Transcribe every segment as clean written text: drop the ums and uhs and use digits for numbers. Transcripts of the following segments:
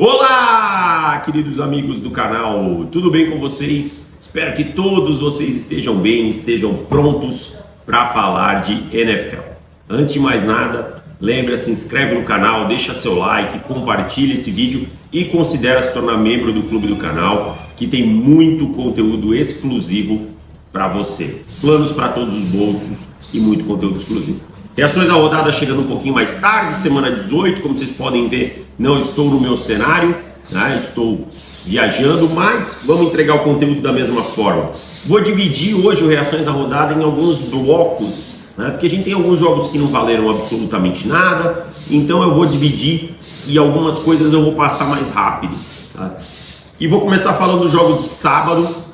Olá, queridos amigos do canal, tudo bem com vocês? Espero que todos vocês estejam bem, estejam prontos para falar de NFL. Antes de mais nada, lembra, se inscreve no canal, deixa seu like, compartilha esse vídeo e considera se tornar membro do clube do canal, que tem muito conteúdo exclusivo para você. Planos para todos os bolsos e muito conteúdo exclusivo. Reações à rodada chegando um pouquinho mais tarde, semana 18, como vocês podem ver, não estou no meu cenário, né? Estou viajando, mas vamos entregar o conteúdo da mesma forma. Vou dividir hoje o Reações à rodada em alguns blocos, né? Porque a gente tem alguns jogos que não valeram absolutamente nada, então eu vou dividir e algumas coisas eu vou passar mais rápido. Tá? E vou começar falando do jogo de sábado,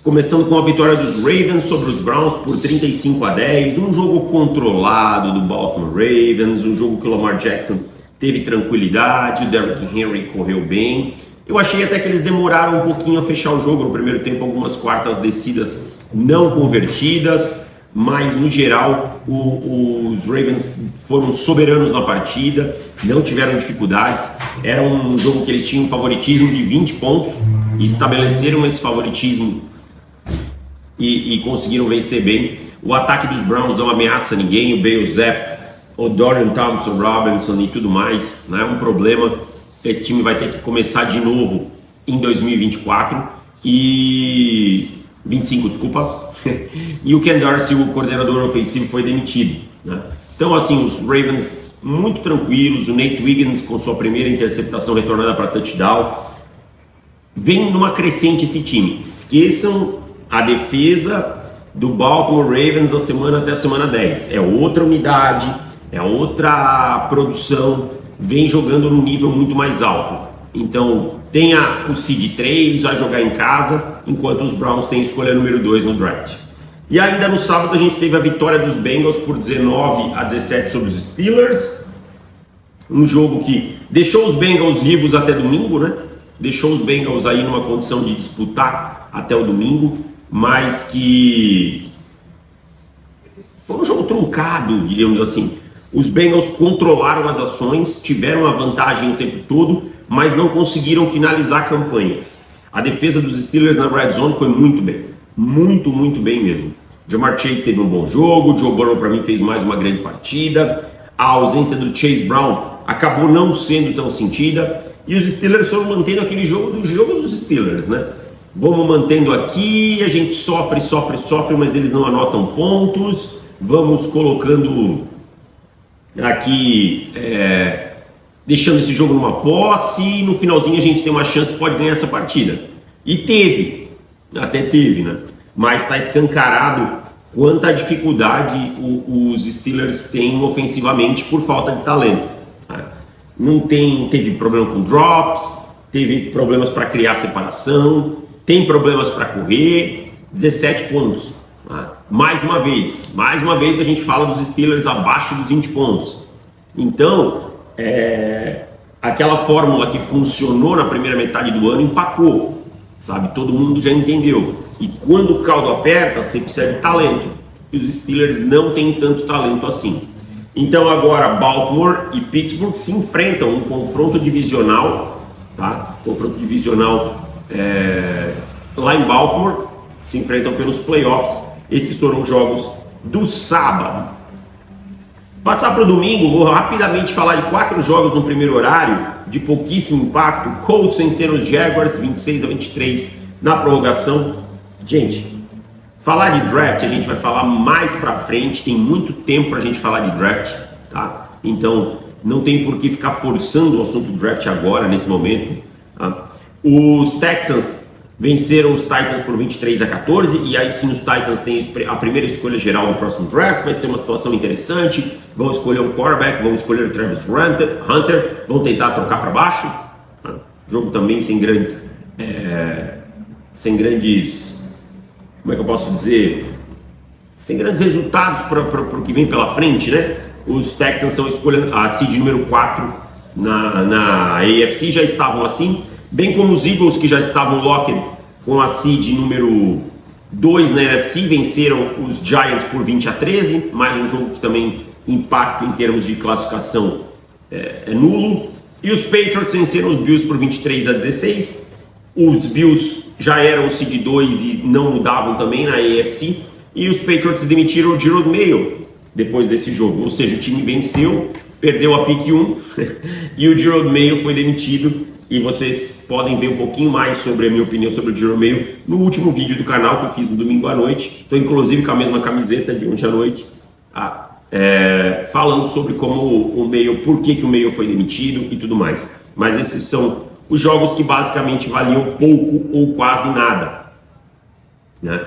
começando com a vitória dos Ravens sobre os Browns por 35-10, um jogo controlado do Baltimore Ravens, um jogo que o Lamar Jackson teve tranquilidade, o Derrick Henry correu bem. Eu achei até que eles demoraram um pouquinho a fechar o jogo no primeiro tempo, algumas quartas descidas não convertidas, mas no geral os Ravens foram soberanos na partida, não tiveram dificuldades. Era um jogo que eles tinham um favoritismo de 20 pontos e estabeleceram esse favoritismo e conseguiram vencer bem. O ataque dos Browns não ameaça ninguém, o Bale Zapp, o Dorian Thompson Robinson e tudo mais, não é um problema. Esse time vai ter que começar de novo em 2024 e 25, desculpa. E o Ken Dorsey, o coordenador ofensivo, foi demitido, né? Então assim, os Ravens muito tranquilos, o Nate Wiggins com sua primeira interceptação retornada para touchdown. Vem numa crescente esse time. Esqueçam a defesa do Baltimore Ravens até a semana 10. É outra unidade, é outra produção, vem jogando num nível muito mais alto. Então, tem o seed 3, vai jogar em casa, enquanto os Browns têm escolha número 2 no draft. E ainda no sábado a gente teve a vitória dos Bengals por 19-17 sobre os Steelers. Um jogo que deixou os Bengals vivos até domingo, né? Deixou os Bengals aí numa condição de disputar até o domingo, mas que foi um jogo truncado, diríamos assim. Os Bengals controlaram as ações, tiveram a vantagem o tempo todo, mas não conseguiram finalizar campanhas. A defesa dos Steelers na Red Zone foi muito bem, muito bem mesmo. Ja'Marr Chase teve um bom jogo, Joe Burrow para mim fez mais uma grande partida, a ausência do Chase Brown acabou não sendo tão sentida, e os Steelers foram mantendo aquele jogo dos Steelers, né? Vamos mantendo aqui, a gente sofre, mas eles não anotam pontos. Vamos colocando aqui, deixando esse jogo numa posse, e no finalzinho a gente tem uma chance, pode ganhar essa partida. E até teve, né? Mas está escancarado quanta dificuldade os Steelers têm ofensivamente por falta de talento. Teve problema com drops, teve problemas para criar separação, tem problemas para correr, 17 pontos. Mais uma vez a gente fala dos Steelers abaixo dos 20 pontos. Então, aquela fórmula que funcionou na primeira metade do ano empacou, sabe? Todo mundo já entendeu. E quando o caldo aperta, você precisa de talento. E os Steelers não têm tanto talento assim. Então agora Baltimore e Pittsburgh se enfrentam, um confronto divisional, tá? Confronto divisional lá em Baltimore, se enfrentam pelos playoffs. Esses foram os jogos do sábado. Passar para o domingo, vou rapidamente falar de 4 jogos no primeiro horário, de pouquíssimo impacto. Colts venceram os Jaguars 26-23 na prorrogação. Gente, falar de draft a gente vai falar mais pra frente, tem muito tempo pra gente falar de draft, tá? Então não tem por que ficar forçando o assunto do draft agora, nesse momento, tá? Os Texans venceram os Titans por 23-14, e aí sim os Titans têm a primeira escolha geral do próximo draft. Vai ser uma situação interessante, vão escolher um quarterback, vão escolher o Travis Hunter, vão tentar trocar para baixo, tá? Jogo também sem grandes, como é que eu posso dizer, sem grandes resultados para o que vem pela frente, né? Os Texans são a seed número 4 na AFC, já estavam assim, bem como os Eagles, que já estavam locked com a seed número 2 na NFC, venceram os Giants por 20-13, mais um jogo que também impacto em termos de classificação é nulo. E os Patriots venceram os Bills por 23-16. Os Bills já eram o seed 2 e não mudavam também na AFC. E os Patriots demitiram o Jerod Mayo depois desse jogo. Ou seja, o time venceu, perdeu a pick 1 e o Jerod Mayo foi demitido. E vocês podem ver um pouquinho mais sobre a minha opinião sobre o Jerod Mayo no último vídeo do canal que eu fiz no domingo à noite. Estou inclusive com a mesma camiseta de ontem à noite. Falando sobre como o Mayo, por que o Mayo foi demitido e tudo mais. Mas esses são os jogos que basicamente valiam pouco ou quase nada, né?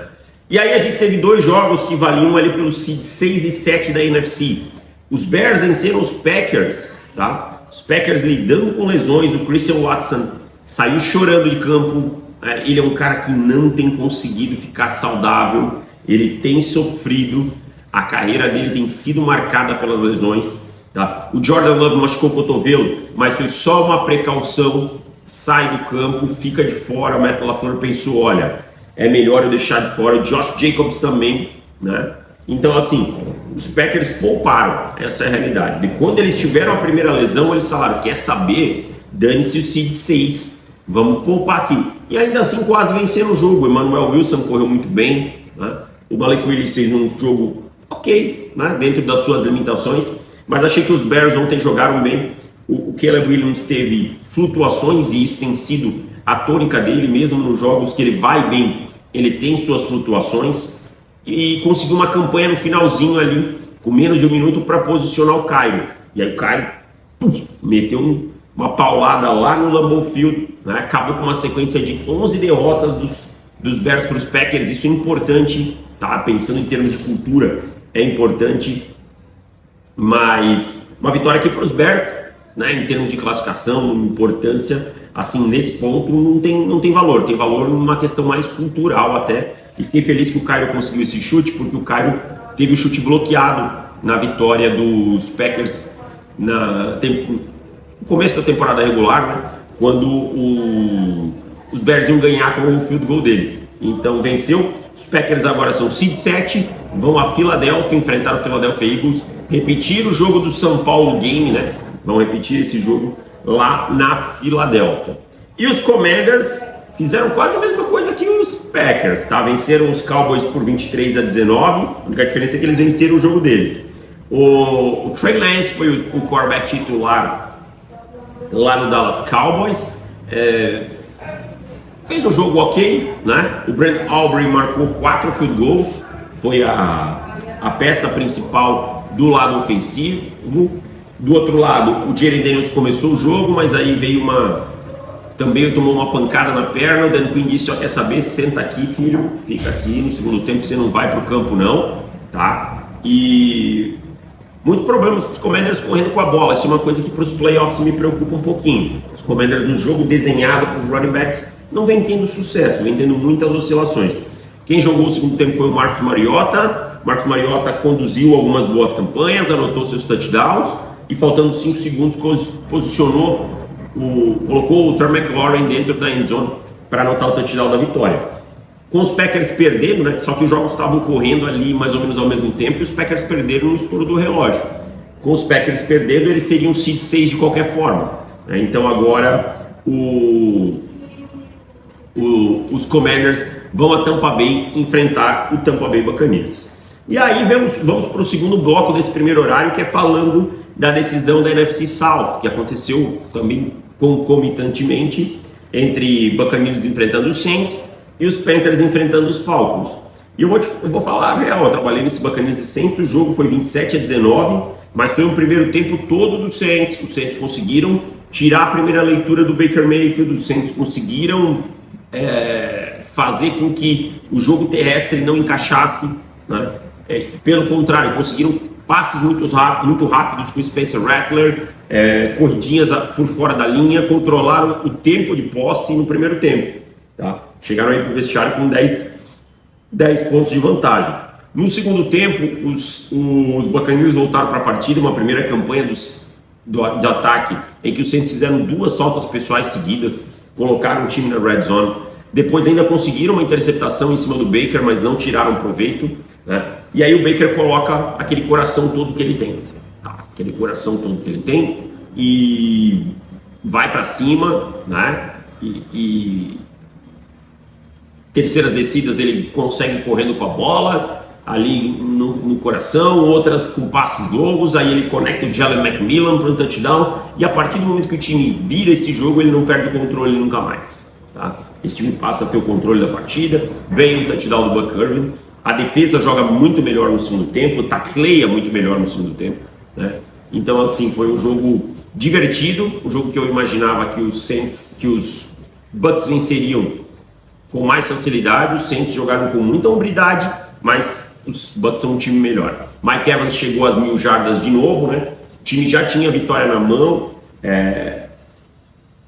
E aí a gente teve dois jogos que valiam ali pelos seed 6 e 7 da NFC. Os Bears venceram os Packers, tá? Os Packers lidando com lesões. O Christian Watson saiu chorando de campo. Ele é um cara que não tem conseguido ficar saudável. Ele tem sofrido. A carreira dele tem sido marcada pelas lesões, tá? O Jordan Love machucou o cotovelo, mas foi só uma precaução. Sai do campo, fica de fora. O Matt LaFleur pensou, olha, é melhor eu deixar de fora. O Josh Jacobs também, né? Então, assim, os Packers pouparam, essa é a realidade. E quando eles tiveram a primeira lesão, eles falaram, quer saber? Dane-se o seed 6, vamos poupar aqui. E ainda assim quase venceram o jogo. O Emmanuel Wilson correu muito bem, né? O Malik Willis fez um jogo ok, né? Dentro das suas limitações, mas achei que os Bears ontem jogaram bem. O Caleb Williams teve flutuações e isso tem sido a tônica dele, mesmo nos jogos que ele vai bem, ele tem suas flutuações e conseguiu uma campanha no finalzinho ali, com menos de um minuto, para posicionar o Cairo. E aí o Cairo meteu uma paulada lá no Lambeau Field, né? Acabou com uma sequência de 11 derrotas dos Bears para os Packers. Isso é importante, tá? Pensando em termos de cultura, é importante, mas uma vitória aqui para os Bears, né, em termos de classificação, importância, assim, nesse ponto não tem valor. Tem valor numa questão mais cultural até. E fiquei feliz que o Cairo conseguiu esse chute, porque o Cairo teve o chute bloqueado na vitória dos Packers no começo da temporada regular, né, quando os Bears iam ganhar com o field goal dele. Então venceu. Os Packers agora são seed 7, vão a Filadélfia, enfrentar o Philadelphia Eagles, repetir o jogo do São Paulo Game, né? Vão repetir esse jogo lá na Filadélfia. E os Commanders fizeram quase a mesma coisa que os Packers, tá? Venceram os Cowboys por 23-19, a única diferença é que eles venceram o jogo deles. O Trey Lance foi o quarterback titular lá no Dallas Cowboys, fez um jogo ok, né? O Brent Aubrey marcou 4 field goals, foi a peça principal do lado ofensivo. Do outro lado, o Jalen Daniels começou o jogo, mas aí veio também tomou uma pancada na perna. O Dan Quinn disse, ó, quer saber, senta aqui, filho, fica aqui, no segundo tempo você não vai pro campo não, tá? E muitos problemas dos Commanders correndo com a bola. Isso é uma coisa que para os playoffs me preocupa um pouquinho. Os Commanders no jogo desenhado para os running backs não vem tendo sucesso, vem tendo muitas oscilações. Quem jogou o segundo tempo foi o Marcus Mariota. Marcus Mariota conduziu algumas boas campanhas, anotou seus touchdowns e faltando 5 segundos colocou o Terry McLaurin dentro da endzone para anotar o touchdown da vitória. Com os Packers perdendo, né? Só que os jogos estavam correndo ali mais ou menos ao mesmo tempo e os Packers perderam no estouro do relógio. Com os Packers perdendo, eles seriam seed 6 de qualquer forma, né? Então agora os Commanders vão a Tampa Bay enfrentar o Tampa Bay Buccaneers. E aí vamos para o segundo bloco desse primeiro horário, que é falando da decisão da NFC South, que aconteceu também concomitantemente entre Buccaneers enfrentando os Saints e os Panthers enfrentando os Falcons. E eu vou falar a real, eu trabalhei nesse Buccaneers e Saints, o jogo foi 27-19, mas foi um primeiro tempo todo do Saints. Os Saints conseguiram tirar a primeira leitura do Baker Mayfield, os Saints conseguiram fazer com que o jogo terrestre não encaixasse, né? Pelo contrário, conseguiram passes muito rápidos com o Spencer Rattler, corridinhas por fora da linha, controlaram o tempo de posse no primeiro tempo, tá? Chegaram aí para o vestiário com 10 pontos de vantagem. No segundo tempo, os Buccaneers voltaram para a partida, uma primeira campanha de ataque em que os Saints fizeram 2 faltas pessoais seguidas, colocaram o time na red zone. Depois ainda conseguiram uma interceptação em cima do Baker, mas não tiraram proveito, né? E aí o Baker coloca aquele coração todo que ele tem, tá? Aquele coração todo que ele tem, e vai para cima, né? E terceiras descidas ele consegue correndo com a bola ali no coração, outras com passes longos, aí ele conecta o Jalen McMillan para um touchdown, e a partir do momento que o time vira esse jogo, ele não perde o controle nunca mais, tá? Esse time passa a ter o controle da partida, vem um touchdown do Buck Irving, a defesa joga muito melhor no segundo tempo, tacleia muito melhor no segundo tempo, né? Então assim, foi um jogo divertido, um jogo que eu imaginava que os Bucks venceriam com mais facilidade, os Saints jogaram com muita hombridade, mas os Bucks são um time melhor. Mike Evans chegou às 1000 jardas de novo, né? O time já tinha a vitória na mão,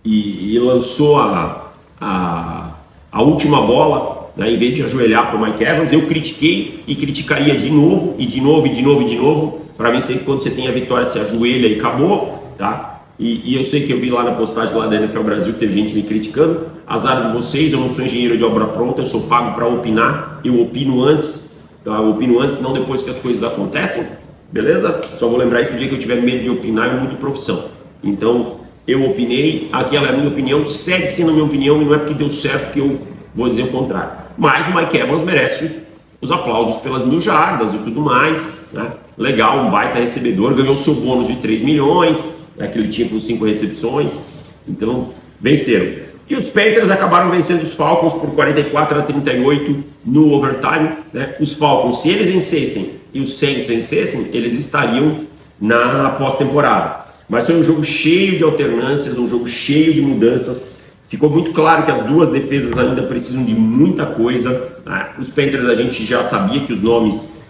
e lançou a última bola, né? Em vez de ajoelhar para o Mike Evans. Eu critiquei e criticaria de novo, e de novo, e de novo, e de novo. Para mim, sempre quando você tem a vitória, você ajoelha e acabou, tá? E eu sei que eu vi lá na postagem lá da NFL Brasil que teve gente me criticando. Azar de vocês, eu não sou engenheiro de obra pronta, eu sou pago para opinar, eu opino antes, tá? Eu opino antes, não depois que as coisas acontecem, beleza? Só vou lembrar isso no dia que eu tiver medo de opinar, eu mudo de profissão. Então, eu opinei, aquela é a minha opinião, segue sendo a minha opinião, e não é porque deu certo que eu vou dizer o contrário. Mas o Mike Evans merece os aplausos pelas 1000 jardas e tudo mais, né? Legal, um baita recebedor, ganhou seu bônus de 3 milhões, que ele tinha com 5 recepções, então venceram. E os Panthers acabaram vencendo os Falcons por 44-38 no overtime, né? Os Falcons, se eles vencessem e os Saints vencessem, eles estariam na pós-temporada. Mas foi um jogo cheio de alternâncias, um jogo cheio de mudanças. Ficou muito claro que as duas defesas ainda precisam de muita coisa, né? Os Panthers, a gente já sabia que os nomes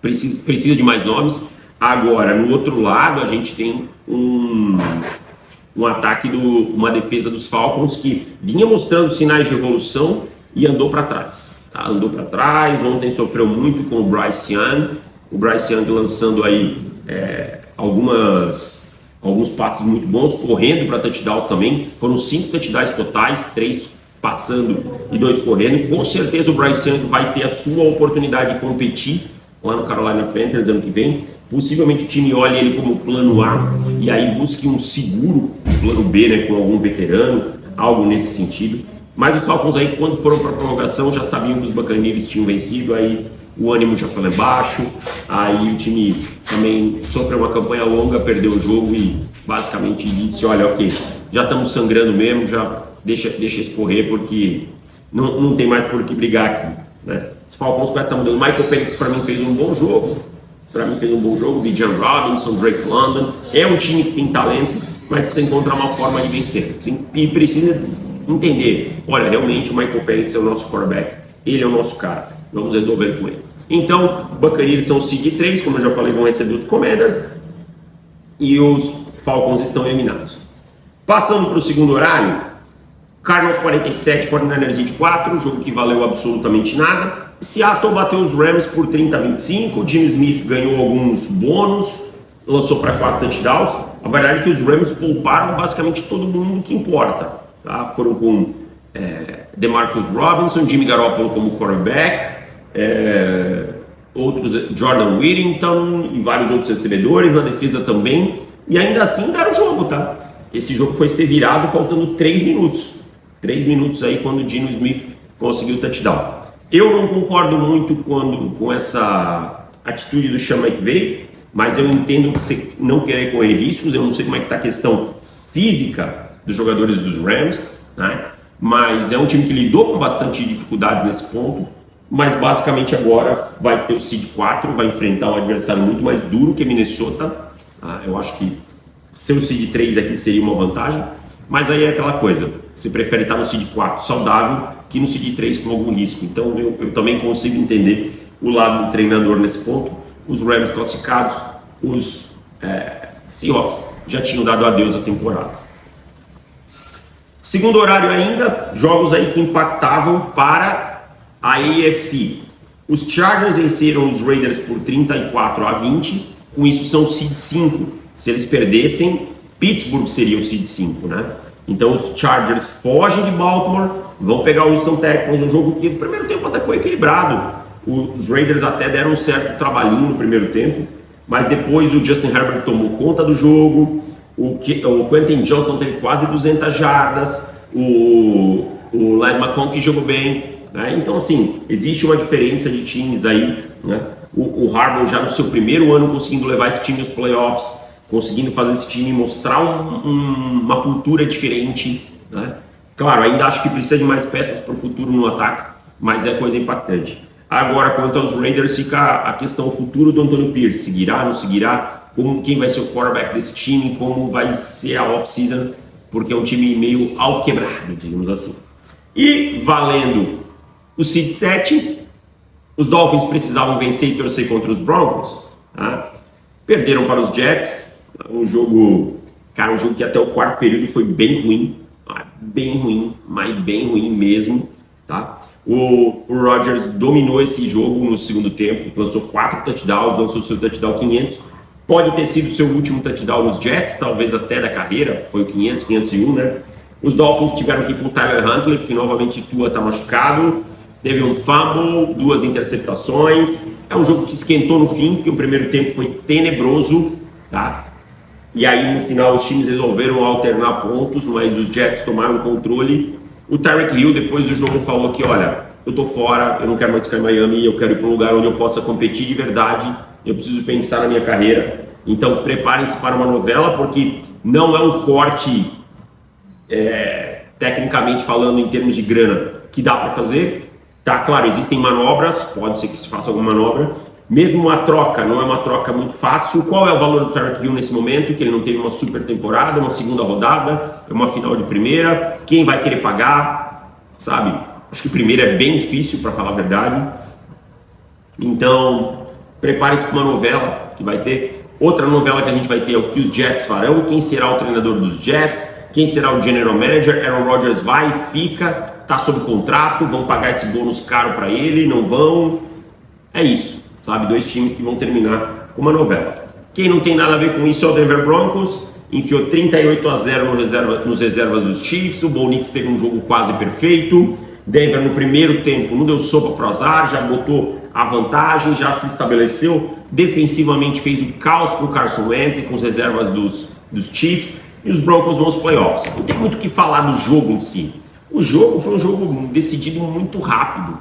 precisa de mais nomes. Agora, no outro lado, a gente tem um ataque, uma defesa dos Falcons que vinha mostrando sinais de evolução e andou para trás, tá? Andou para trás. Ontem sofreu muito com o Bryce Young. O Bryce Young lançando aí alguns passes muito bons, correndo para touchdowns também. Foram 5 touchdowns totais, 3 passando e 2 correndo. Com certeza o Bryce Young vai ter a sua oportunidade de competir lá no Carolina Panthers ano que vem. Possivelmente o time olhe ele como plano A e aí busque um seguro plano B, né, com algum veterano, algo nesse sentido. Mas os Falcons aí, quando foram para a prorrogação, já sabiam que os Buccaneers tinham vencido, aí o ânimo já foi lá embaixo, aí o time também sofreu uma campanha longa, perdeu o jogo e basicamente disse, olha, ok, já estamos sangrando mesmo, já deixa escorrer, porque não tem mais por que brigar aqui, né? Os Falcons com essa mudança. O Michael Penix para mim fez um bom jogo, Bijan Robinson, Drake London, é um time que tem talento, mas precisa encontrar uma forma de vencer, e precisa entender, olha, realmente o Michael Penix é o nosso quarterback, ele é o nosso cara, vamos resolver com ele. Então, o Buccaneers são o seed 3, como eu já falei, vão receber os Commanders, e os Falcons estão eliminados. Passando para o segundo horário, Cardinals 47, 49ers 24, jogo que valeu absolutamente nada. Seattle bateu os Rams por 30-25, o Jimmy Smith ganhou alguns bônus, lançou para 4 touchdowns. A verdade é que os Rams pouparam basicamente todo mundo que importa, tá? Foram com DeMarcus Robinson, Jimmy Garoppolo como quarterback, outros, Jordan Whittington e vários outros recebedores na defesa também, e ainda assim deram o jogo, tá? Esse jogo foi ser virado faltando 3 minutos. 3 minutos aí quando o Geno Smith conseguiu o touchdown. Eu não concordo muito com essa atitude do Sean McVay, mas eu entendo que você não querer correr riscos. Eu não sei como é que está a questão física dos jogadores dos Rams, né? Mas é um time que lidou com bastante dificuldade nesse ponto, mas basicamente agora vai ter o seed 4, vai enfrentar um adversário muito mais duro que Minnesota, tá? Eu acho que ser o seed 3 aqui seria uma vantagem, mas aí é aquela coisa, você prefere estar no seed 4 saudável que no seed 3 com algum risco. Então eu também consigo entender o lado do treinador nesse ponto. Os Rams classificados, os Seahawks já tinham dado adeus à temporada. Segundo horário ainda, jogos aí que impactavam para a AFC. Os Chargers venceram os Raiders por 34-20, com isso são seed 5. Se eles perdessem, Pittsburgh seria o seed 5, né? Então os Chargers fogem de Baltimore, vão pegar o Houston Texans, um jogo que no primeiro tempo até foi equilibrado. Os Raiders até deram um certo trabalhinho no primeiro tempo, mas depois o Justin Herbert tomou conta do jogo, o Quentin Johnston teve quase 200 jardas, o Ladd McConkey jogou bem, né? Então assim, existe uma diferença de times aí, né? O Harbaugh já no seu primeiro ano conseguindo levar esse time aos playoffs, conseguindo fazer esse time mostrar uma cultura diferente, né? Claro, ainda acho que precisa de mais peças para o futuro no ataque, mas é coisa impactante. Agora, quanto aos Raiders, fica a questão futuro do Antonio Pierce, seguirá, não seguirá, quem vai ser o quarterback desse time, como vai ser a off-season, porque é um time meio alquebrado, digamos assim. E valendo o seed 7, os Dolphins precisavam vencer e torcer contra os Broncos, tá? Perderam para os Jets, um jogo que até o quarto período foi bem ruim, mas bem ruim mesmo, tá? O Rodgers dominou esse jogo no segundo tempo, lançou 4 touchdowns, lançou seu touchdown 500, pode ter sido seu último touchdown nos Jets, talvez até da carreira, foi o 501, né? Os Dolphins tiveram que ir com o Tyler Huntley, porque novamente Tua está machucado, teve um fumble, 2 interceptações, é um jogo que esquentou no fim, porque o primeiro tempo foi tenebroso, tá? E aí no final os times resolveram alternar pontos, mas os Jets tomaram controle. O Tyreek Hill depois do jogo falou que, olha, eu tô fora, eu não quero mais ficar em Miami, eu quero ir para um lugar onde eu possa competir de verdade, eu preciso pensar na minha carreira. Então preparem-se para uma novela, porque não é um corte, tecnicamente falando, em termos de grana, que dá para fazer. Tá, claro, existem manobras, pode ser que se faça alguma manobra. Mesmo uma troca, não é uma troca muito fácil. Qual é o valor do Tyreek Hill nesse momento? Que ele não teve uma super temporada, uma segunda rodada, é uma final de primeira. Quem vai querer pagar, sabe? Acho que primeiro é bem difícil, para falar a verdade. Então, prepare-se para uma novela que vai ter. Outra novela que a gente vai ter é o que os Jets farão, quem será o treinador dos Jets, quem será o general manager. Aaron Rodgers vai, fica, tá sob contrato, vão pagar esse bônus caro para ele, não vão. É isso. Sabe, 2 times que vão terminar com uma novela. Quem não tem nada a ver com isso é o Denver Broncos, enfiou 38-0 nos reservas dos Chiefs, o Bo Nix teve um jogo quase perfeito, Denver no primeiro tempo não deu sopa para o azar, já botou a vantagem, já se estabeleceu, defensivamente fez o caos com o Carson Wentz e com as reservas dos Chiefs, e os Broncos vão aos playoffs. Não tem muito o que falar do jogo em si. O jogo foi um jogo decidido muito rápido,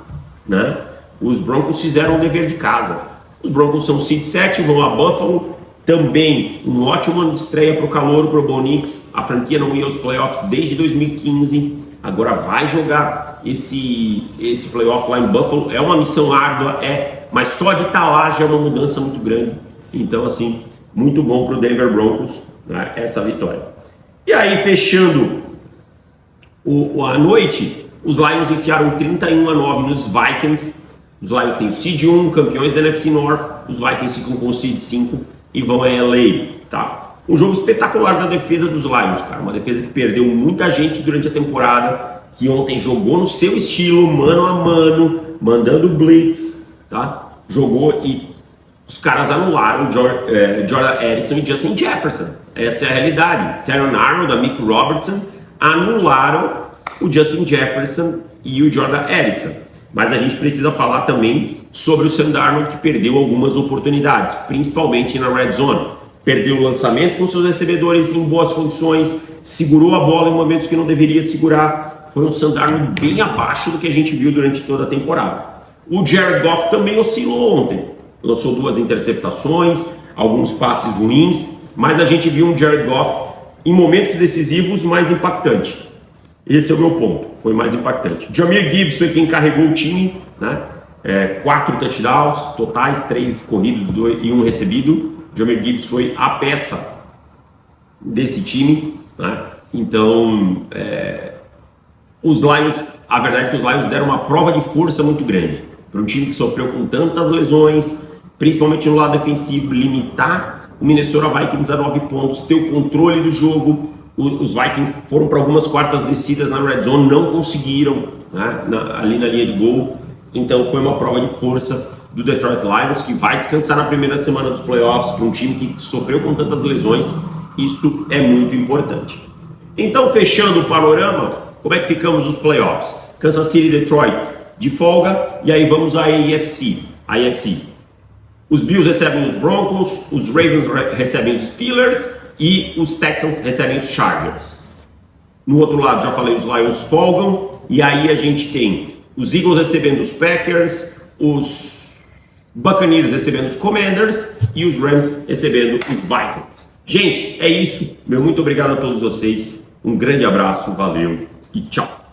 né? Os Broncos fizeram o dever de casa. Os Broncos são seed 7, vão a Buffalo. Também um ótimo ano de estreia para o calouro, para o Bo Nix. A franquia não ia aos playoffs desde 2015. Agora vai jogar esse playoff lá em Buffalo. É uma missão árdua, mas só de estar lá já é uma mudança muito grande. Então, assim, muito bom para o Denver Broncos, né, essa vitória. E aí, fechando a noite, os Lions enfiaram 31-9 nos Vikings. Os Lions têm o Seed 1, campeões da NFC North, os Vikings ficam com o Seed 5 e vão a LA, tá? Um jogo espetacular da defesa dos Lions, cara, uma defesa que perdeu muita gente durante a temporada, que ontem jogou no seu estilo, mano a mano, mandando blitz, tá? Jogou e os caras anularam Jordan Addison e Justin Jefferson, essa é a realidade. Terron Arnold, a Mick Robertson, anularam o Justin Jefferson e o Jordan Addison. Mas a gente precisa falar também sobre o Sam Darnold, que perdeu algumas oportunidades, principalmente na red zone. Perdeu lançamentos com seus recebedores em boas condições, segurou a bola em momentos que não deveria segurar. Foi um Sam Darnold bem abaixo do que a gente viu durante toda a temporada. O Jared Goff também oscilou ontem. Lançou 2 interceptações, alguns passes ruins, mas a gente viu um Jared Goff em momentos decisivos mais impactante. Esse é o meu ponto, foi mais impactante. Jahmyr Gibbs foi quem carregou o time, né? 4 touchdowns totais, 3 corridos e 1 recebido. Jahmyr Gibbs foi a peça desse time, né? Então, os Lions, a verdade é que os Lions deram uma prova de força muito grande para um time que sofreu com tantas lesões, principalmente no lado defensivo, limitar o Minnesota Vikings a 9 pontos, ter o controle do jogo. Os Vikings foram para algumas quartas descidas na red zone, não conseguiram, né, ali na linha de gol. Então foi uma prova de força do Detroit Lions, que vai descansar na primeira semana dos playoffs para um time que sofreu com tantas lesões. Isso é muito importante. Então, fechando o panorama, como é que ficamos nos playoffs? Kansas City e Detroit de folga, e aí vamos à AFC. Os Bills recebem os Broncos, os Ravens recebem os Steelers, e os Texans recebem os Chargers. No outro lado, já falei, os Lions folgam, e aí a gente tem os Eagles recebendo os Packers, os Buccaneers recebendo os Commanders e os Rams recebendo os Vikings. Gente, é isso. Meu muito obrigado a todos vocês. Um grande abraço, valeu e tchau.